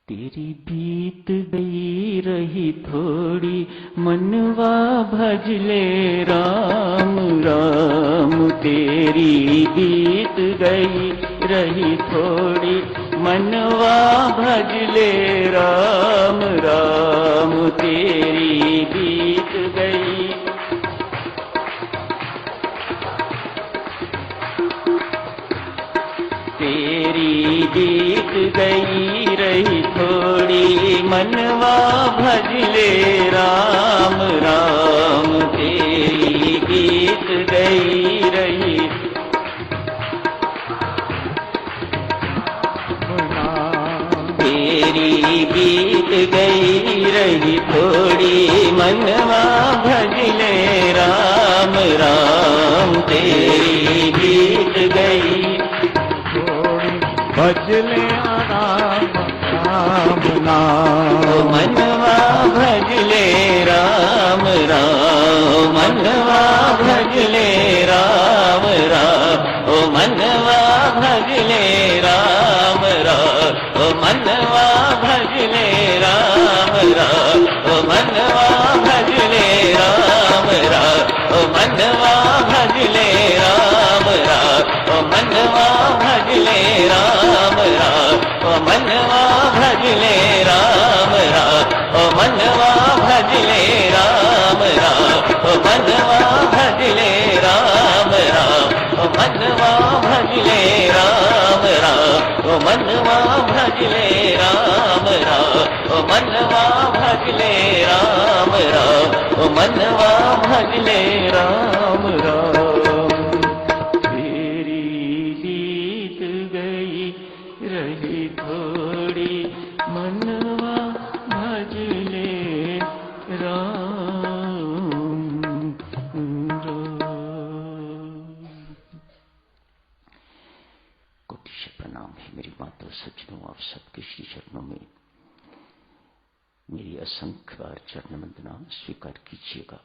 तेरी बीत गई रही थोड़ी मनवा भजले राम राम। तेरी बीत गई रही थोड़ी मनवा भजले राम राम। तेरी बीत गई तेरी बीत गई रही थोड़ी मनवा भजले राम राम। तेरी बीत गई रही तेरी बीत गई रही थोड़ी मनवा भजले राम राम। तेरी बीत गई भजले राम राम नाम। मनवा भजले राम राम। मनवा भजले राम राम। ओ मनवा भजले राम राम। ओ मनवा भजले राम राम। ओ मनवा भजले राम राम। ओ मनवा भजले राम राम। ओ मनवा भजले राम राम। ओ मनवा भजले राम राम। ओ मनवा भजले राम राम। ओ मनवा भजले राम राम। ओ मनवा भजले राम राम। ओ मनवा भजले राम राम। ओ मनवा भजले राम राम। ओ मनवा भजले राम राम। तेरी बीत गई रही थोड़ी मनवा भजले राम राम। कोटि से प्रणाम है मेरी माता सज्जनों, आप सबके श्री चरणों में मेरी असंख्य बार चरण वंदना स्वीकार कीजिएगा।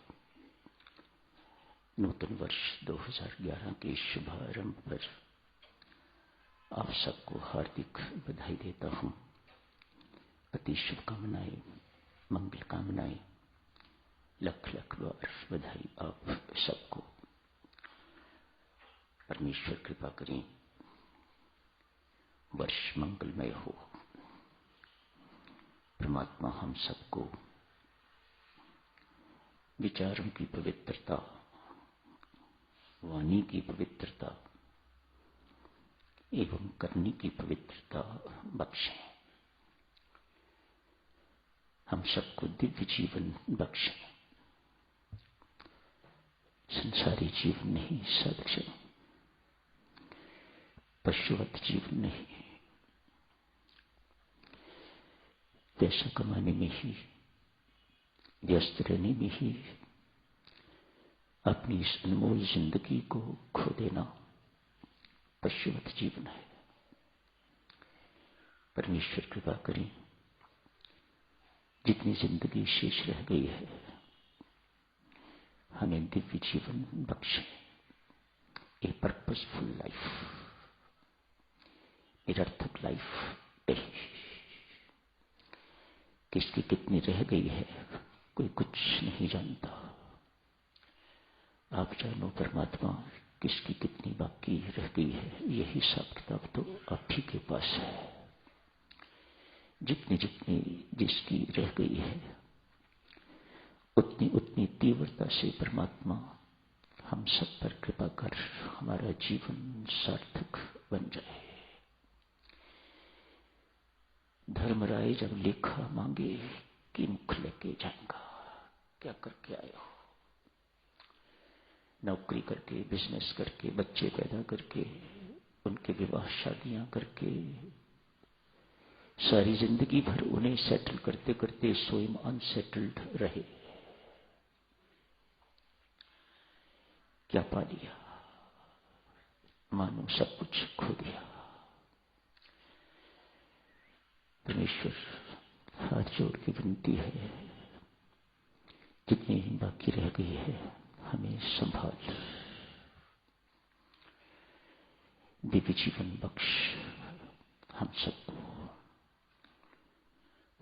नूतन वर्ष 2011 के शुभारंभ पर आप सबको हार्दिक बधाई देता हूं। अति शुभकामनाएं, मंगल कामनाएं, लख लख बार बधाई आप सबको। परमेश्वर कृपा करें, वर्ष मंगलमय हो। परमात्मा हम सबको विचारों की पवित्रता, वाणी की पवित्रता एवं करने की पवित्रता बख्शें। हम सबको दिव्य जीवन बख्शें। संसारी जीवन नहीं सदृश, पशुवत जीवन नहीं, पैसा कमाने में ही, व्यस्त रहने में ही अपनी इस अनमोल जिंदगी को खो देना पशुवत जीवन है। परमेश्वर कृपा करें, जितनी जिंदगी शेष रह गई है हमें दिव्य जीवन बख्शे। ए पर्पसफुल लाइफ, निरर्थक लाइफ किसकी कितनी रह गई है कोई कुछ नहीं जानता। आप जानो परमात्मा, किसकी कितनी बाकी रह गई है यही हिसाब किताब तो आप ही के पास है। जितनी जितनी जिसकी रह गई है उतनी उतनी तीव्रता से परमात्मा हम सब पर कृपा कर हमारा जीवन सार्थक बन जाए। धर्मराय जब लेखा मांगे कि मुख लेके जाएगा, क्या करके आए हो? नौकरी करके, बिजनेस करके, बच्चे पैदा करके, उनके विवाह शादियां करके, सारी जिंदगी भर उन्हें सेटल करते करते स्वयं अनसेटल्ड रहे। क्या पा लिया? मानो सब कुछ खो दिया। परमेश्वर हाथ जोड़ के विनती है, जितनी बाकी रह गई है हमें संभाल, दिव्य जीवन बख्श हम सबको।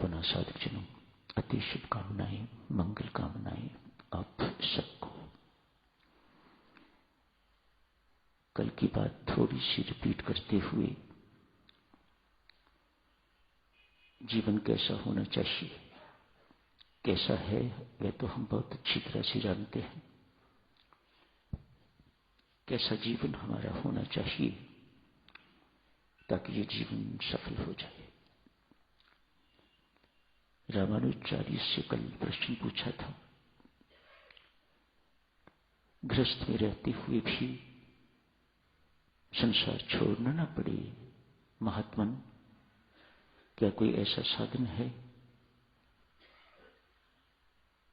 पुनः साधुजनों, अति शुभकामनाएं, मंगल कामनाएं आप सबको। कल की बात थोड़ी सी रिपीट करते हुए, जीवन कैसा होना चाहिए, कैसा है, वह तो हम बहुत अच्छी तरह से जानते हैं। कैसा जीवन हमारा होना चाहिए ताकि ये जीवन सफल हो जाए। रामानुजाचार्य से कल प्रश्न पूछा था, गृहस्थ में रहते हुए भी संसार छोड़ना ना पड़े महात्मन, क्या कोई ऐसा साधन है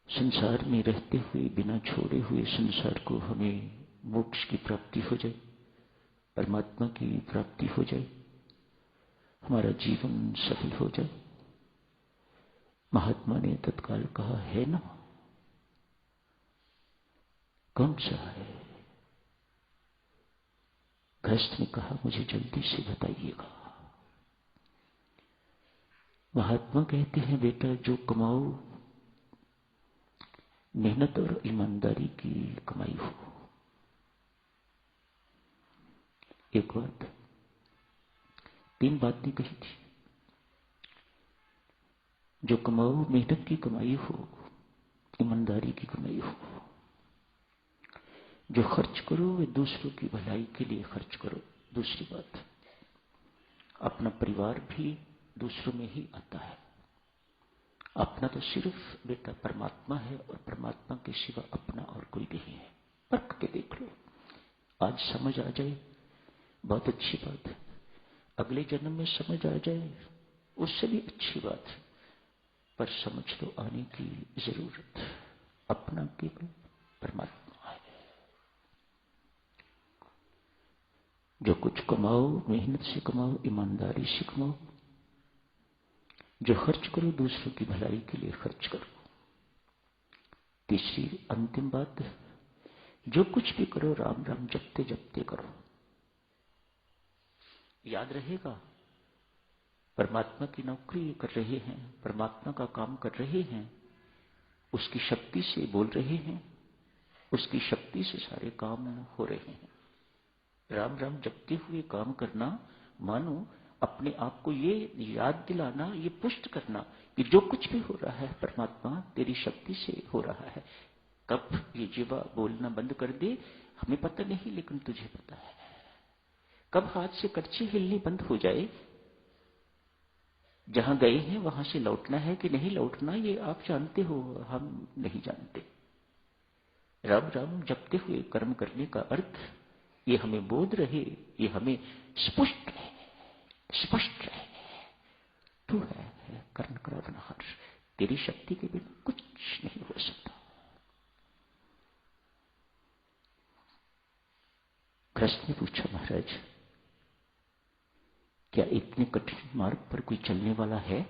संसार में रहते हुए बिना छोड़े हुए संसार को हमें मोक्ष की प्राप्ति हो जाए, परमात्मा की प्राप्ति हो जाए, हमारा जीवन सफल हो जाए? महात्मा ने तत्काल कहा, है ना। कौन सा है? गृहस्थ ने कहा, मुझे जल्दी से बताइएगा। महात्मा कहते हैं, बेटा जो कमाओ मेहनत और ईमानदारी की कमाई हो। एक बात, तीन बातें कही थी। जो कमाओ मेहनत की कमाई हो, ईमानदारी की कमाई हो। जो खर्च करो वे दूसरों की भलाई के लिए खर्च करो। दूसरी बात, अपना परिवार भी दूसरों में ही आता है। अपना तो सिर्फ बेटा परमात्मा है और परमात्मा के सिवा अपना और कोई नहीं है। परख के देख लो, आज समझ आ जाए, बहुत अच्छी बात है। अगले जन्म में समझ आ जाए, उससे भी अच्छी बात है, पर समझ तो आने की जरूरत है। अपना केवल परमात्मा है। जो कुछ कमाओ मेहनत से कमाओ, ईमानदारी से कमाओ। जो खर्च करो दूसरों की भलाई के लिए खर्च करो। तीसरी अंतिम बात, जो कुछ भी करो राम राम जपते जपते करो। याद रहेगा, परमात्मा की नौकरी कर रहे हैं, परमात्मा का काम कर रहे हैं, उसकी शक्ति से बोल रहे हैं, उसकी शक्ति से सारे काम हो रहे हैं। राम राम जपते हुए काम करना मानो अपने आप को ये याद दिलाना, ये पुष्ट करना कि जो कुछ भी हो रहा है परमात्मा तेरी शक्ति से हो रहा है। कब ये जीवा बोलना बंद कर दे हमें पता नहीं, लेकिन तुझे पता है। कब हाथ से कड़छी हिलनी बंद हो जाए, जहां गए हैं वहां से लौटना है कि नहीं लौटना ये आप जानते हो, हम नहीं जानते। राम राम जपते हुए कर्म करने का अर्थ ये हमें बोध रहे, ये हमें स्पष्ट रहे, स्पष्ट रहे, तू है कर्म करावनहार, तेरी शक्ति के बिना कुछ नहीं हो सकता। गृहस्थ ने पूछा, महाराज क्या इतने कठिन मार्ग पर कोई चलने वाला है?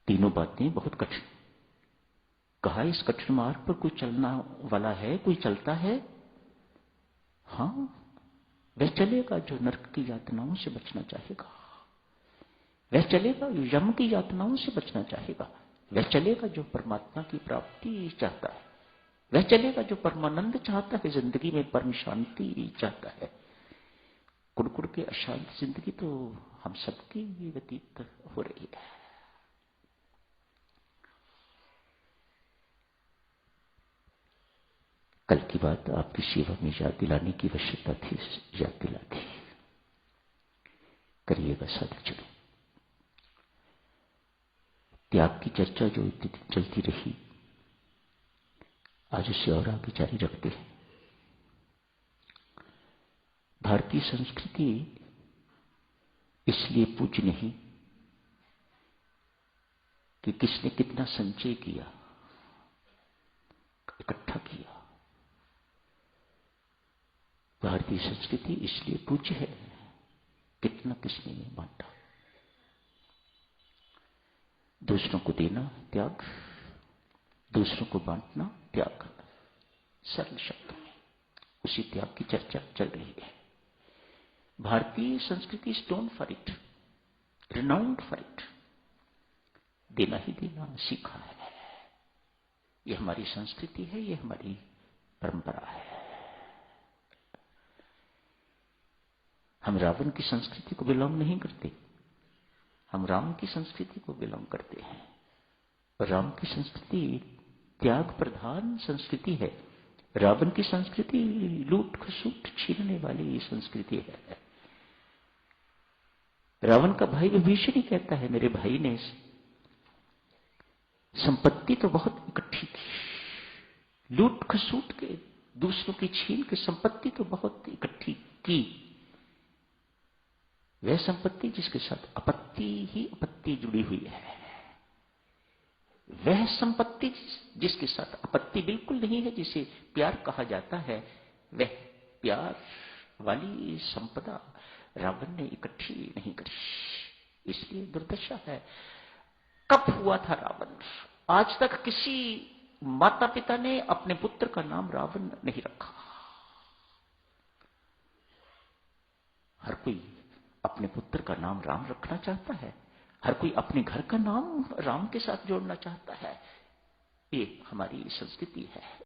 तीनों बातें बहुत कठिन। कहा इस कठिन मार्ग पर कोई चलना वाला है, कोई चलता है? हां, वह चलेगा जो नरक की यातनाओं से बचना चाहेगा। वह चलेगा जो यम की यातनाओं से बचना चाहेगा। वह चलेगा जो परमात्मा की प्राप्ति चाहता है। वह चलेगा जो परमानंद चाहता है, जिंदगी में परम शांति चाहता है। कुड़कुड़ के अशांत जिंदगी तो हम सबकी व्यतीत हो रही है। कल की बात आपकी सेवा में याद दिलाने की आवश्यकता थी, याद दिला दी। करिएगा साधु चलो। त्याग की चर्चा जो चलती रही, आज उसे और आगे जारी रखते हैं। भारतीय संस्कृति इसलिए पूज्य नहीं कि किसने कितना संचय किया, इकट्ठा किया। भारतीय संस्कृति इसलिए पूज्य है कितना किसने बांटा। दूसरों को देना त्याग, दूसरों को बांटना त्याग। सरल शब्दों में उसी त्याग की चर्चा चल रही है। भारतीय संस्कृति स्टोन फॉर इट, ऋण renowned for it. देना ही देना सीखा है। यह हमारी संस्कृति है, यह हमारी परंपरा है। हम रावण की संस्कृति को बिलोंग नहीं करते, हम राम की संस्कृति को बिलोंग करते हैं। और राम की संस्कृति त्याग प्रधान संस्कृति है, रावण की संस्कृति लूट खसूट छीनने वाली संस्कृति है। रावण का भाई विभीषण ही कहता है, मेरे भाई ने संपत्ति तो बहुत इकट्ठी की, लूट खसूट के दूसरों की छीन के संपत्ति तो बहुत इकट्ठी की, वह संपत्ति जिसके साथ आपत्ति ही आपत्ति जुड़ी हुई है, वह संपत्ति जिसके साथ आपत्ति बिल्कुल नहीं है, जिसे प्यार कहा जाता है, वह प्यार वाली संपदा रावण ने इकट्ठी नहीं करी। इसलिए दुर्दशा है। कब हुआ था रावण? आज तक किसी माता पिता ने अपने पुत्र का नाम रावण नहीं रखा। हर कोई अपने पुत्र का नाम राम रखना चाहता है, हर कोई अपने घर का नाम राम के साथ जोड़ना चाहता है। ये हमारी संस्कृति है।